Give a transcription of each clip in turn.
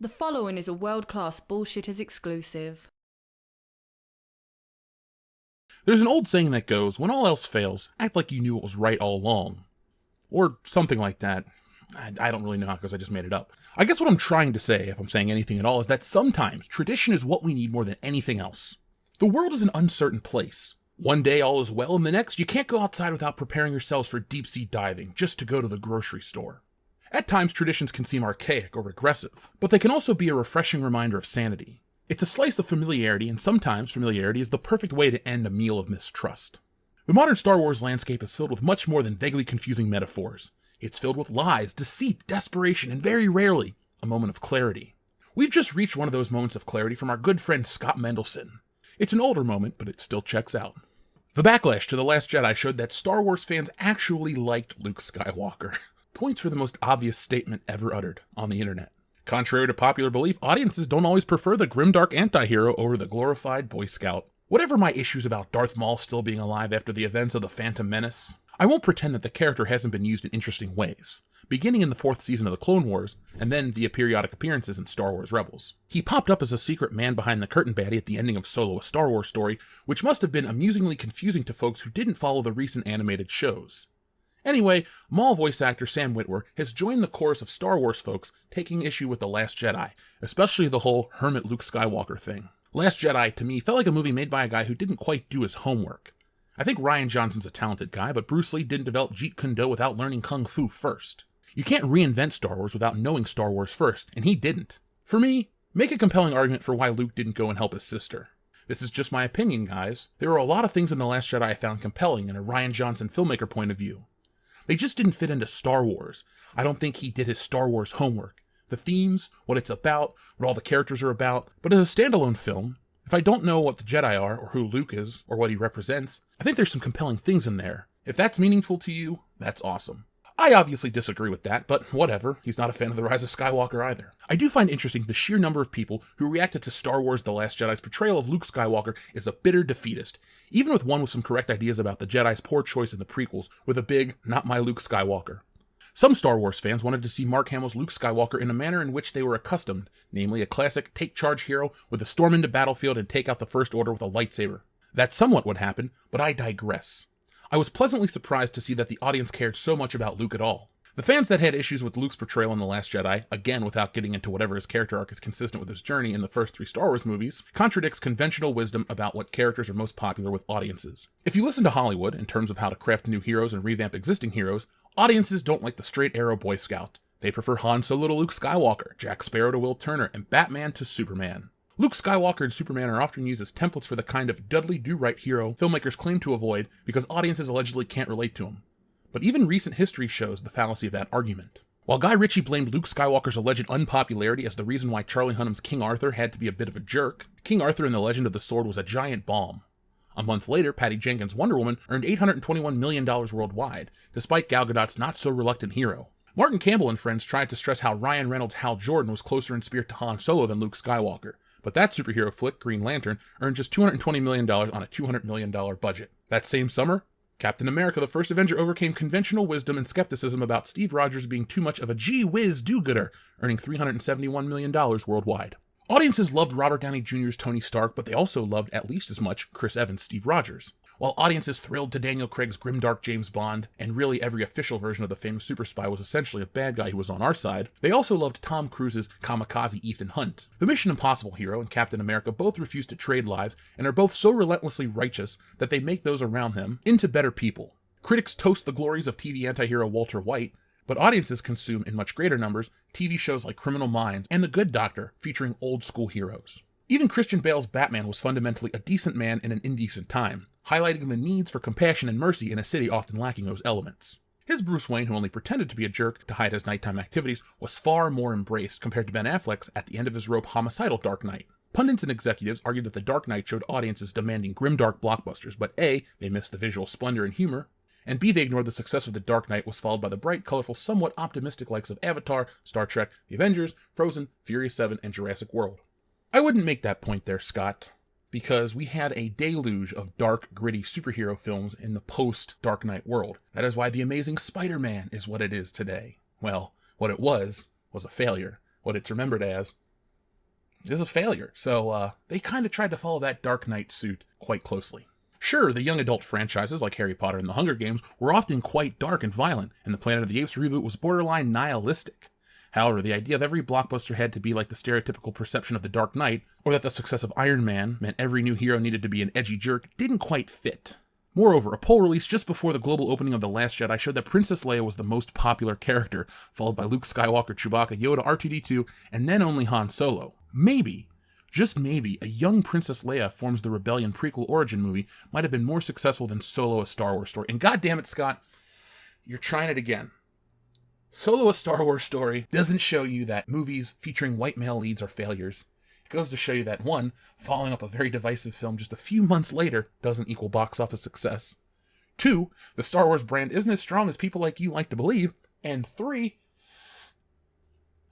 The following is a world-class Bullshitters exclusive. There's an old saying that goes, when all else fails, act like you knew it was right all along. Or something like that. I don't really know how because I just made it up. I guess what I'm trying to say, if I'm saying anything at all, is that sometimes tradition is what we need more than anything else. The world is an uncertain place. One day all is well, and the next you can't go outside without preparing yourselves for deep-sea diving just to go to the grocery store. At times, traditions can seem archaic or regressive, but they can also be a refreshing reminder of sanity. It's a slice of familiarity, and sometimes familiarity is the perfect way to end a meal of mistrust. The modern Star Wars landscape is filled with much more than vaguely confusing metaphors. It's filled with lies, deceit, desperation, and very rarely, a moment of clarity. We've just reached one of those moments of clarity from our good friend Scott Mendelson. It's an older moment, but it still checks out. The backlash to The Last Jedi showed that Star Wars fans actually liked Luke Skywalker. Points for the most obvious statement ever uttered on the internet. Contrary to popular belief, audiences don't always prefer the grimdark anti-hero over the glorified Boy Scout. Whatever my issues about Darth Maul still being alive after the events of The Phantom Menace, I won't pretend that the character hasn't been used in interesting ways, beginning in the 4th season of the Clone Wars, and then via periodic appearances in Star Wars Rebels. He popped up as a secret man behind the curtain baddie at the ending of Solo: A Star Wars Story, which must have been amusingly confusing to folks who didn't follow the recent animated shows. Anyway, Maul voice actor Sam Witwer has joined the chorus of Star Wars folks taking issue with The Last Jedi, especially the whole hermit Luke Skywalker thing. Last Jedi, to me, felt like a movie made by a guy who didn't quite do his homework. I think Rian Johnson's a talented guy, but Bruce Lee didn't develop Jeet Kune Do without learning Kung Fu first. You can't reinvent Star Wars without knowing Star Wars first, and he didn't. For me, make a compelling argument for why Luke didn't go and help his sister. This is just my opinion, guys. There were a lot of things in The Last Jedi I found compelling in a Rian Johnson filmmaker point of view. They just didn't fit into Star Wars. I don't think he did his Star Wars homework. The themes, what it's about, what all the characters are about. But as a standalone film, if I don't know what the Jedi are, or who Luke is, or what he represents, I think there's some compelling things in there. If that's meaningful to you, that's awesome. I obviously disagree with that, but whatever. He's not a fan of The Rise of Skywalker either. I do find interesting the sheer number of people who reacted to Star Wars The Last Jedi's portrayal of Luke Skywalker is a bitter defeatist, even with one with some correct ideas about the Jedi's poor choice in the prequels, with a big, not my Luke Skywalker. Some Star Wars fans wanted to see Mark Hamill's Luke Skywalker in a manner in which they were accustomed, namely a classic take-charge hero with a storm into battlefield and take out the First Order with a lightsaber. That's somewhat what happened, but I digress. I was pleasantly surprised to see that the audience cared so much about Luke at all. The fans that had issues with Luke's portrayal in The Last Jedi, again without getting into whatever his character arc is consistent with his journey in the first 3 Star Wars movies, contradicts conventional wisdom about what characters are most popular with audiences. If you listen to Hollywood in terms of how to craft new heroes and revamp existing heroes, audiences don't like the straight arrow Boy Scout. They prefer Han Solo to Luke Skywalker, Jack Sparrow to Will Turner, and Batman to Superman. Luke Skywalker and Superman are often used as templates for the kind of Dudley Do-Right hero filmmakers claim to avoid because audiences allegedly can't relate to him. But even recent history shows the fallacy of that argument. While Guy Ritchie blamed Luke Skywalker's alleged unpopularity as the reason why Charlie Hunnam's King Arthur had to be a bit of a jerk, King Arthur in The Legend of the Sword was a giant bomb. A month later, Patty Jenkins' Wonder Woman earned $821 million worldwide, despite Gal Gadot's not-so-reluctant hero. Martin Campbell and friends tried to stress how Ryan Reynolds' Hal Jordan was closer in spirit to Han Solo than Luke Skywalker, but that superhero flick, Green Lantern, earned just $220 million on a $200 million budget. That same summer, Captain America: The First Avenger overcame conventional wisdom and skepticism about Steve Rogers being too much of a gee-whiz do-gooder, earning $371 million worldwide. Audiences loved Robert Downey Jr.'s Tony Stark, but they also loved at least as much Chris Evans' Steve Rogers. While audiences thrilled to Daniel Craig's grimdark James Bond, and really every official version of the famous super spy was essentially a bad guy who was on our side, they also loved Tom Cruise's kamikaze Ethan Hunt. The Mission Impossible hero and Captain America both refuse to trade lives and are both so relentlessly righteous that they make those around them into better people. Critics toast the glories of TV anti-hero Walter White, but audiences consume in much greater numbers TV shows like Criminal Minds and The Good Doctor featuring old school heroes. Even Christian Bale's Batman was fundamentally a decent man in an indecent time, highlighting the needs for compassion and mercy in a city often lacking those elements. His Bruce Wayne, who only pretended to be a jerk to hide his nighttime activities, was far more embraced compared to Ben Affleck's at the end of his rope homicidal Dark Knight. Pundits and executives argued that The Dark Knight showed audiences demanding grimdark blockbusters, but A, they missed the visual splendor and humor, and B, they ignored the success of The Dark Knight was followed by the bright, colorful, somewhat optimistic likes of Avatar, Star Trek, The Avengers, Frozen, Furious 7, and Jurassic World. I wouldn't make that point there, Scott, because we had a deluge of dark, gritty superhero films in the post-Dark Knight world. That is why The Amazing Spider-Man is what it is today. Well, what it was a failure. What it's remembered as is a failure. So they kind of tried to follow that Dark Knight suit quite closely. Sure, the young adult franchises like Harry Potter and The Hunger Games were often quite dark and violent, and the Planet of the Apes reboot was borderline nihilistic. However, the idea of every blockbuster had to be like the stereotypical perception of The Dark Knight, or that the success of Iron Man meant every new hero needed to be an edgy jerk, didn't quite fit. Moreover, a poll released just before the global opening of The Last Jedi showed that Princess Leia was the most popular character, followed by Luke Skywalker, Chewbacca, Yoda, R2-D2, and then only Han Solo. Maybe, just maybe, a young Princess Leia forms the Rebellion prequel origin movie might have been more successful than Solo: A Star Wars Story. And goddammit, Scott, you're trying it again. Solo: A Star Wars Story doesn't show you that movies featuring white male leads are failures. It goes to show you that, one, following up a very divisive film just a few months later doesn't equal box office success. Two, the Star Wars brand isn't as strong as people like you like to believe. And three,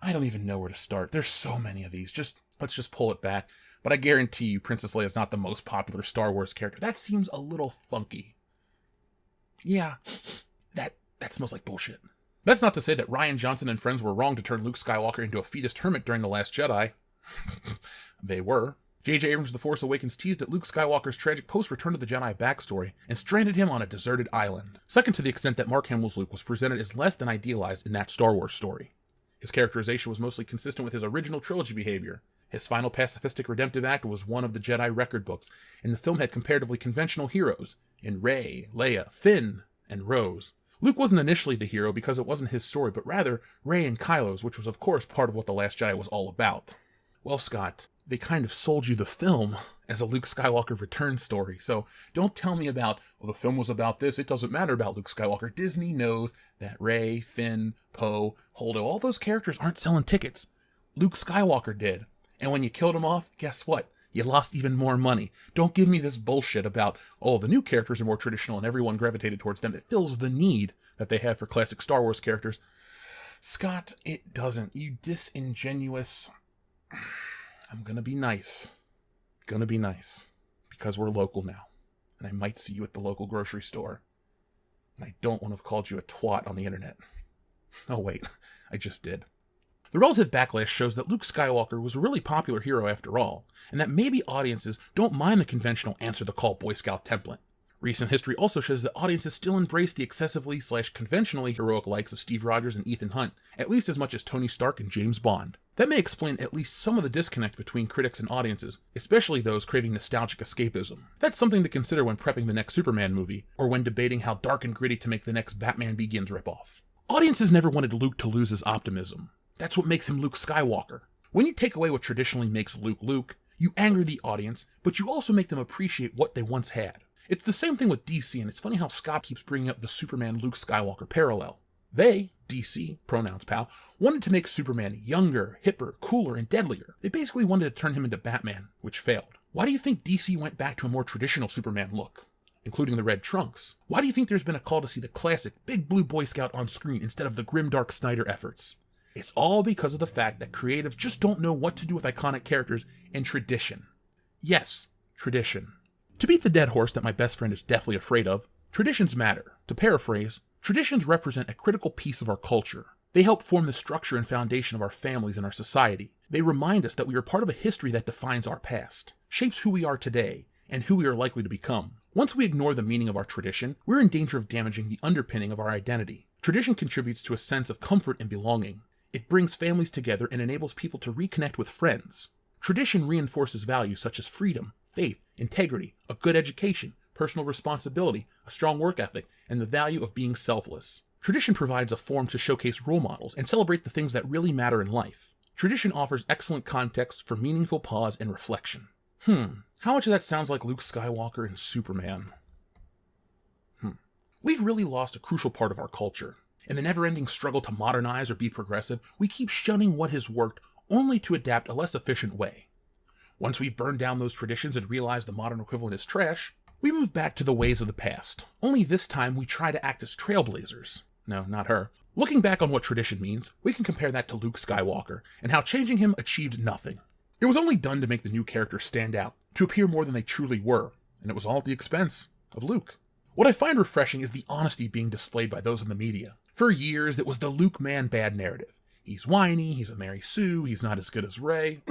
I don't even know where to start. There's so many of these. Let's just pull it back. But I guarantee you Princess Leia is not the most popular Star Wars character. That seems a little funky. Yeah, that smells like bullshit. That's not to say that Rian Johnson and friends were wrong to turn Luke Skywalker into a fetus hermit during The Last Jedi. They were. J.J. Abrams' The Force Awakens teased at Luke Skywalker's tragic post-Return of the Jedi backstory and stranded him on a deserted island. Second to the extent that Mark Hamill's Luke was presented as less than idealized in that Star Wars story. His characterization was mostly consistent with his original trilogy behavior. His final pacifistic redemptive act was one of the Jedi record books, and the film had comparatively conventional heroes in Rey, Leia, Finn, and Rose. Luke wasn't initially the hero because it wasn't his story, but rather Rey and Kylo's, which was of course part of what The Last Jedi was all about. Well, Scott, they kind of sold you the film as a Luke Skywalker return story, so don't tell me about, well, the film was about this, it doesn't matter about Luke Skywalker. Disney knows that Rey, Finn, Poe, Holdo, all those characters aren't selling tickets. Luke Skywalker did. And when you killed him off, guess what? You lost even more money. Don't give me this bullshit about, oh, the new characters are more traditional and everyone gravitated towards them. It fills the need that they have for classic Star Wars characters. Scott, it doesn't. You disingenuous... I'm gonna be nice. Gonna be nice. Because we're local now. And I might see you at the local grocery store. And I don't want to have called you a twat on the internet. Oh wait, I just did. The relative backlash shows that Luke Skywalker was a really popular hero after all, and that maybe audiences don't mind the conventional answer the call Boy Scout template. Recent history also shows that audiences still embrace the excessively/conventionally heroic likes of Steve Rogers and Ethan Hunt, at least as much as Tony Stark and James Bond. That may explain at least some of the disconnect between critics and audiences, especially those craving nostalgic escapism. That's something to consider when prepping the next Superman movie, or when debating how dark and gritty to make the next Batman Begins ripoff. Audiences never wanted Luke to lose his optimism. That's what makes him Luke Skywalker. When you take away what traditionally makes Luke Luke, you anger the audience, but you also make them appreciate what they once had. It's the same thing with DC, and it's funny how Scott keeps bringing up the Superman Luke Skywalker parallel. They, DC, pronouns pal, wanted to make Superman younger, hipper, cooler, and deadlier. They basically wanted to turn him into Batman, which failed. Why do you think DC went back to a more traditional Superman look, including the red trunks? Why do you think there's been a call to see the classic Big Blue Boy Scout on screen instead of the grimdark Snyder efforts? It's all because of the fact that creatives just don't know what to do with iconic characters and tradition. Yes, tradition. To beat the dead horse that my best friend is deathly afraid of, traditions matter. To paraphrase, traditions represent a critical piece of our culture. They help form the structure and foundation of our families and our society. They remind us that we are part of a history that defines our past, shapes who we are today, and who we are likely to become. Once we ignore the meaning of our tradition, we're in danger of damaging the underpinning of our identity. Tradition contributes to a sense of comfort and belonging. It brings families together and enables people to reconnect with friends. Tradition reinforces values such as freedom, faith, integrity, a good education, personal responsibility, a strong work ethic, and the value of being selfless. Tradition provides a forum to showcase role models and celebrate the things that really matter in life. Tradition offers excellent context for meaningful pause and reflection. How much of that sounds like Luke Skywalker and Superman? We've really lost a crucial part of our culture. In the never-ending struggle to modernize or be progressive, we keep shunning what has worked only to adapt a less efficient way. Once we've burned down those traditions and realized the modern equivalent is trash, we move back to the ways of the past. Only this time we try to act as trailblazers. No, not her. Looking back on what tradition means, we can compare that to Luke Skywalker, and how changing him achieved nothing. It was only done to make the new characters stand out, to appear more than they truly were, and it was all at the expense of Luke. What I find refreshing is the honesty being displayed by those in the media. For years, it was the Luke man bad narrative. He's whiny, he's a Mary Sue, he's not as good as Rey.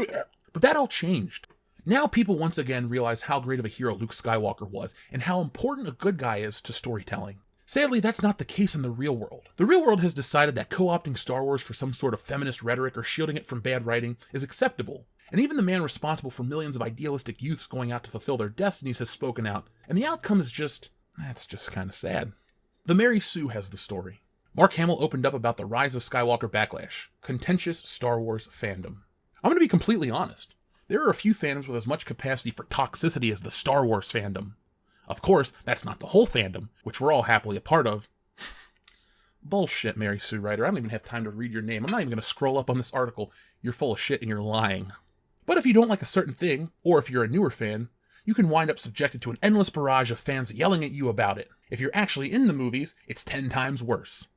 But that all changed. Now people once again realize how great of a hero Luke Skywalker was, and how important a good guy is to storytelling. Sadly, that's not the case in the real world. The real world has decided that co-opting Star Wars for some sort of feminist rhetoric or shielding it from bad writing is acceptable. And even the man responsible for millions of idealistic youths going out to fulfill their destinies has spoken out, and the outcome is that's just kind of sad. The Mary Sue has the story. Mark Hamill opened up about the rise of Skywalker backlash, contentious Star Wars fandom. I'm going to be completely honest. There are a few fandoms with as much capacity for toxicity as the Star Wars fandom. Of course, that's not the whole fandom, which we're all happily a part of. Bullshit, Mary Sue writer. I don't even have time to read your name. I'm not even going to scroll up on this article. You're full of shit and you're lying. But if you don't like a certain thing, or if you're a newer fan, you can wind up subjected to an endless barrage of fans yelling at you about it. If you're actually in the movies, it's 10 times worse.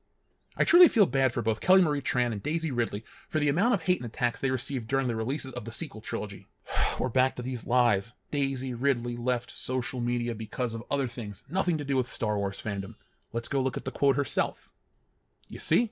I truly feel bad for both Kelly Marie Tran and Daisy Ridley for the amount of hate and attacks they received during the releases of the sequel trilogy. We're back to these lies. Daisy Ridley left social media because of other things, nothing to do with Star Wars fandom. Let's go look at the quote herself. You see?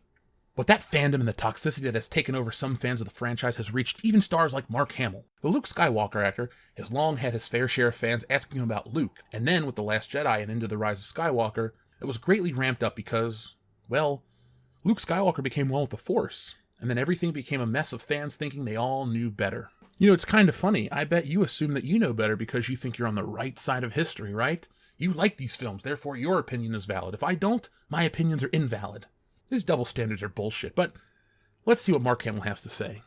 But that fandom and the toxicity that has taken over some fans of the franchise has reached even stars like Mark Hamill. The Luke Skywalker actor has long had his fair share of fans asking him about Luke, and then with The Last Jedi and Into the Rise of Skywalker, it was greatly ramped up because, well, Luke Skywalker became one with the Force, and then everything became a mess of fans thinking they all knew better. You know, it's kind of funny. I bet you assume that you know better because you think you're on the right side of history, right? You like these films, therefore your opinion is valid. If I don't, my opinions are invalid. These double standards are bullshit, but let's see what Mark Hamill has to say.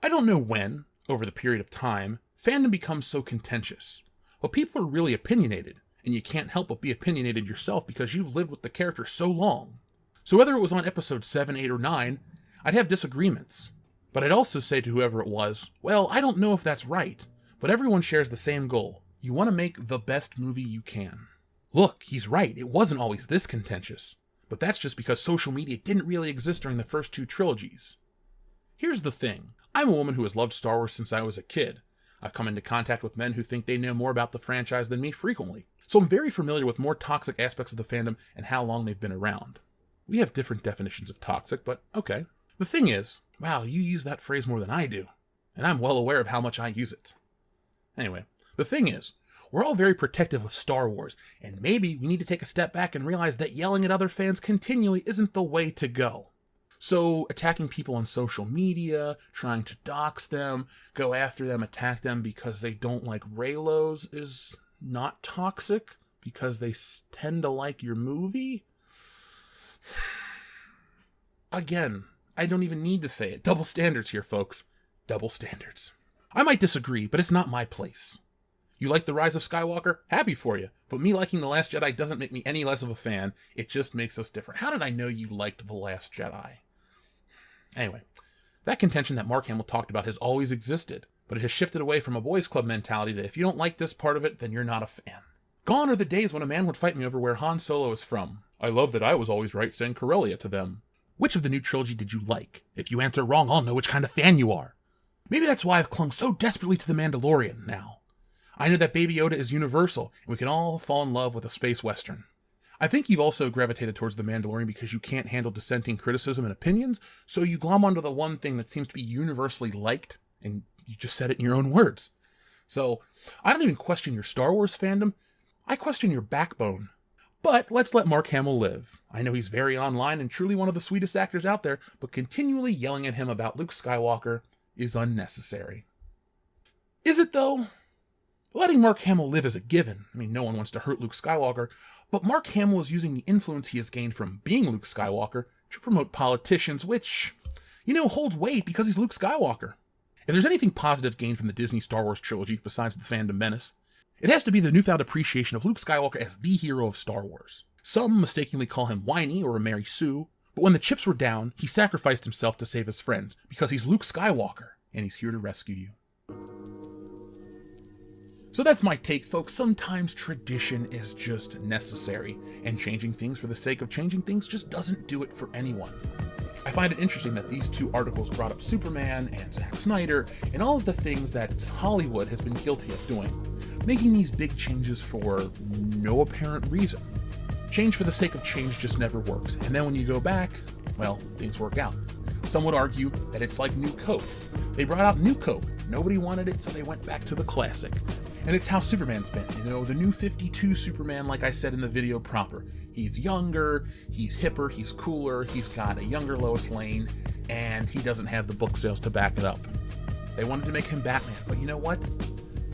I don't know when, over the period of time, fandom becomes so contentious. But people are really opinionated, and you can't help but be opinionated yourself because you've lived with the character so long. So whether it was on episode 7, 8, or 9, I'd have disagreements. But I'd also say to whoever it was, well, I don't know if that's right, but everyone shares the same goal. You want to make the best movie you can. Look, he's right, it wasn't always this contentious. But that's just because social media didn't really exist during the first two trilogies. Here's the thing. I'm a woman who has loved Star Wars since I was a kid. I've come into contact with men who think they know more about the franchise than me frequently. So I'm very familiar with more toxic aspects of the fandom and how long they've been around. We have different definitions of toxic, but okay. The thing is, wow, you use that phrase more than I do. And I'm well aware of how much I use it. Anyway, the thing is, we're all very protective of Star Wars, and maybe we need to take a step back and realize that yelling at other fans continually isn't the way to go. So, attacking people on social media, trying to dox them, go after them, attack them because they don't like Reylos is not toxic because they tend to like your movie? Again, I don't even need to say it. Double standards here, folks. Double standards. I might disagree, but it's not my place. You like The Rise of Skywalker? Happy for you. But me liking The Last Jedi doesn't make me any less of a fan. It just makes us different. How did I know you liked The Last Jedi? Anyway, that contention that Mark Hamill talked about has always existed, but it has shifted away from a boys' club mentality to if you don't like this part of it, then you're not a fan. Gone are the days when a man would fight me over where Han Solo is from. I love that I was always right saying Corellia to them. Which of the new trilogy did you like? If you answer wrong, I'll know which kind of fan you are. Maybe that's why I've clung so desperately to The Mandalorian now. I know that Baby Yoda is universal, and we can all fall in love with a space western. I think you've also gravitated towards The Mandalorian because you can't handle dissenting criticism and opinions, so you glom onto the one thing that seems to be universally liked, and you just said it in your own words. So, I don't even question your Star Wars fandom, I question your backbone. But let's let Mark Hamill live. I know he's very online and truly one of the sweetest actors out there, but continually yelling at him about Luke Skywalker is unnecessary. Is it though? Letting Mark Hamill live is a given. I mean, no one wants to hurt Luke Skywalker, but Mark Hamill is using the influence he has gained from being Luke Skywalker to promote politicians, which, holds weight because he's Luke Skywalker. If there's anything positive gained from the Disney Star Wars trilogy besides the fandom menace, it has to be the newfound appreciation of Luke Skywalker as the hero of Star Wars. Some mistakenly call him whiny or a Mary Sue, but when the chips were down, he sacrificed himself to save his friends because he's Luke Skywalker and he's here to rescue you. So that's my take, folks. Sometimes tradition is just necessary, and changing things for the sake of changing things just doesn't do it for anyone. I find it interesting that these two articles brought up Superman and Zack Snyder and all of the things that Hollywood has been guilty of doing, making these big changes for no apparent reason. Change for the sake of change just never works, and then when you go back, well, things work out. Some would argue that it's like New Coke. They brought out New Coke. Nobody wanted it, so they went back to the classic. And it's how Superman's been. You know, the new 52 Superman, like I said in the video proper. He's younger, he's hipper, he's cooler, he's got a younger Lois Lane, and he doesn't have the book sales to back it up. They wanted to make him Batman, but you know what?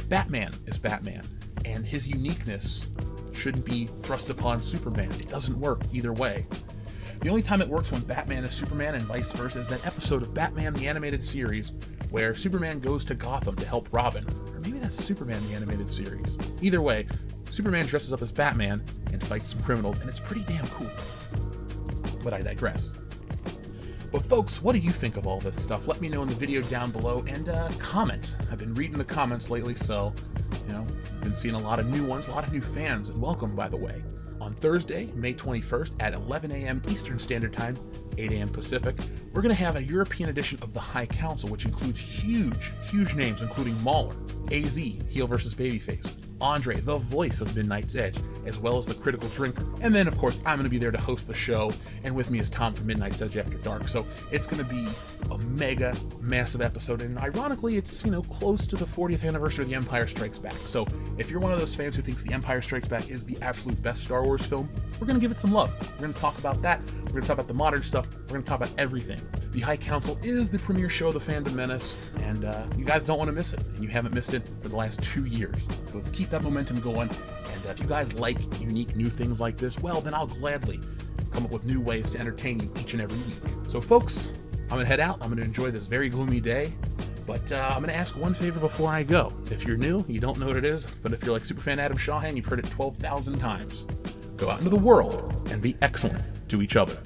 Batman is Batman, and his uniqueness shouldn't be thrust upon Superman. It doesn't work either way. The only time it works when Batman is Superman and vice versa is that episode of Batman the Animated Series where Superman goes to Gotham to help Robin. Or maybe that's Superman the Animated Series. Either way, Superman dresses up as Batman and fights some criminals, and it's pretty damn cool. But I digress. But folks, what do you think of all this stuff? Let me know in the video down below, and comment. I've been reading the comments lately, so, you know, I've been seeing a lot of new ones, a lot of new fans, and welcome, by the way. On Thursday, May 21st at 11 a.m. Eastern Standard Time, 8 a.m. Pacific, we're going to have a European edition of the High Council, which includes huge names, including Mauler, AZ, heel versus babyface, Andre, the voice of Midnight's Edge, as well as the Critical Drinker. And then, of course, I'm going to be there to host the show, and with me is Tom from Midnight's Edge After Dark. So it's going to be a mega, massive episode, and ironically, it's, you know, close to the 40th anniversary of The Empire Strikes Back. So if you're one of those fans who thinks The Empire Strikes Back is the absolute best Star Wars film, we're going to give it some love. We're going to talk about that. We're going to talk about the modern stuff. We're going to talk about everything. The High Council is the premiere show of the Fandom Menace, and you guys don't want to miss it, and you haven't missed it for the last 2 years. So let's keep that momentum going, and if you guys like unique new things like this, well, then I'll gladly come up with new ways to entertain you each and every week. So folks, I'm going to head out. I'm going to enjoy this very gloomy day, but I'm going to ask one favor before I go. If you're new, you don't know what it is, but if you're like Superfan Adam Shawhan, you've heard it 12,000 times. Go out into the world and be excellent to each other.